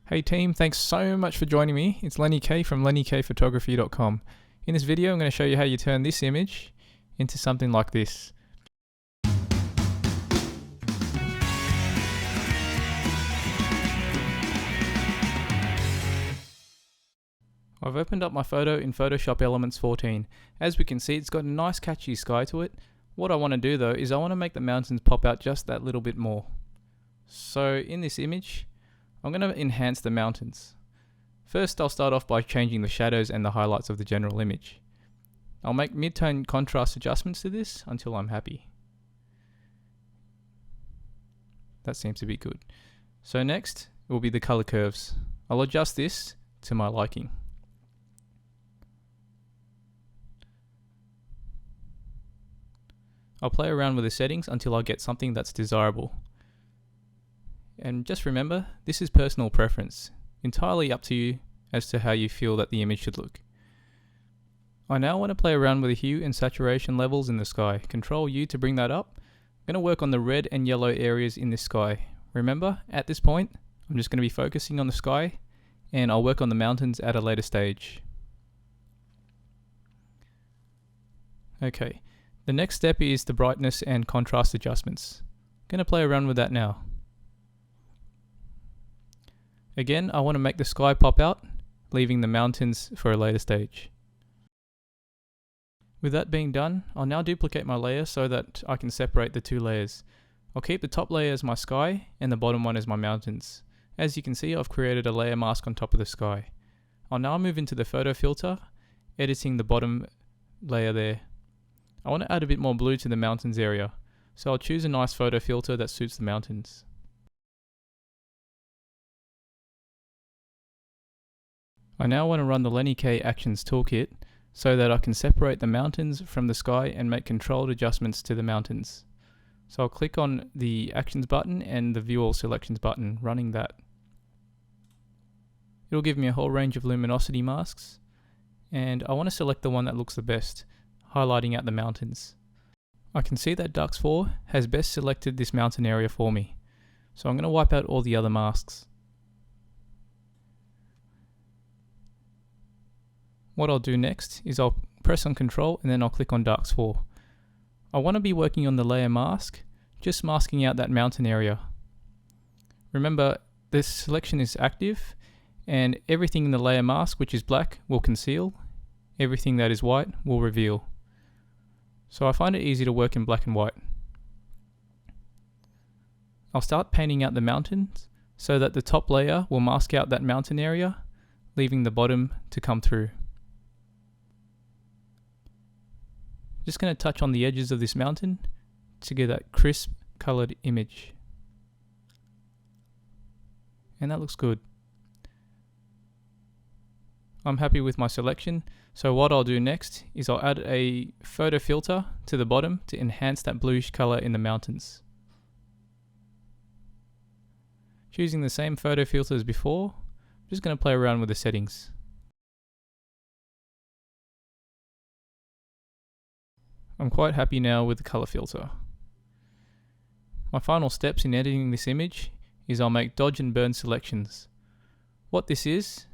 Hey team, thanks so much for joining me. It's Lenny K from LennyKphotography.com. In this video, I'm going to show you how you turn this image into something like this. I've opened up my photo in Photoshop Elements 14. As we can see, it's got a nice catchy sky to it. What I want to do though is I want to make the mountains pop out just that little bit more. So in this image, I'm going to enhance the mountains. First, I'll start off by changing the shadows and the highlights of the general image. I'll make mid-tone contrast adjustments to this until I'm happy. That seems to be good. So next will be the color curves. I'll adjust this to my liking. I'll play around with the settings until I get something that's desirable. And just remember, this is personal preference. Entirely up to you as to how you feel that the image should look. I now want to play around with the hue and saturation levels in the sky. Control U to bring that up. I'm going to work on the red and yellow areas in this sky. Remember, at this point, I'm just going to be focusing on the sky, and I'll work on the mountains at a later stage. Okay, the next step is the brightness and contrast adjustments. I'm going to play around with that now. Again, I want to make the sky pop out, leaving the mountains for a later stage. With that being done, I'll now duplicate my layer so that I can separate the two layers. I'll keep the top layer as my sky and the bottom one as my mountains. As you can see, I've created a layer mask on top of the sky. I'll now move into the photo filter, editing the bottom layer there. I want to add a bit more blue to the mountains area, so I'll choose a nice photo filter that suits the mountains. I now want to run the Lenny K Actions toolkit so that I can separate the mountains from the sky and make controlled adjustments to the mountains. So I'll click on the Actions button and the View All Selections button, running that. It'll give me a whole range of luminosity masks, and I want to select the one that looks the best, highlighting out the mountains. I can see that Dux 4 has best selected this mountain area for me, so I'm going to wipe out all the other masks. What I'll do next is I'll press on Control and then I'll click on Dux 4. I want to be working on the layer mask, just masking out that mountain area. Remember, this selection is active, and everything in the layer mask, which is black, will conceal. Everything that is white will reveal. So I find it easy to work in black and white. I'll start painting out the mountains so that the top layer will mask out that mountain area, leaving the bottom to come through. Just going to touch on the edges of this mountain to get that crisp colored image. And that looks good. I'm happy with my selection, so what I'll do next is I'll add a photo filter to the bottom to enhance that bluish color in the mountains. Choosing the same photo filter as before, I'm just going to play around with the settings. I'm quite happy now with the color filter. My final steps in editing this image is I'll make dodge and burn selections. What this is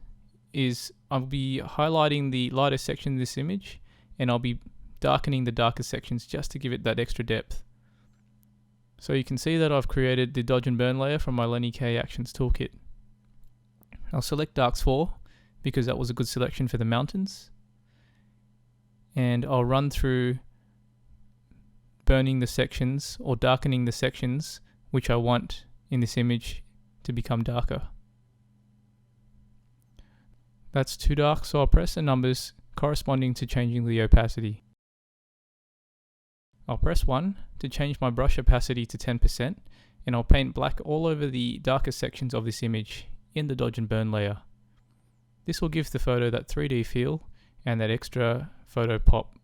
I'll be highlighting the lighter section of this image, and I'll be darkening the darker sections just to give it that extra depth. So you can see that I've created the dodge and burn layer from my Lenny K Actions toolkit. I'll select Dux 4 because that was a good selection for the mountains, and I'll run through burning the sections or darkening the sections which I want in this image to become darker. That's too dark, so I'll press the numbers corresponding to changing the opacity. I'll press 1 to change my brush opacity to 10%, and I'll paint black all over the darker sections of this image in the dodge and burn layer. This will give the photo that 3D feel and that extra photo pop.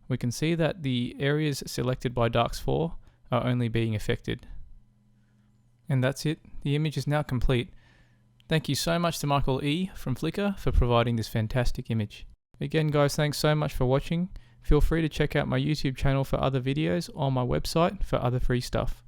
We can see that the areas selected by Dux 4 are only being affected. And that's it, the image is now complete. Thank you so much to Michael E. from Flickr for providing this fantastic image. Again guys, thanks so much for watching. Feel free to check out my YouTube channel for other videos or my website for other free stuff.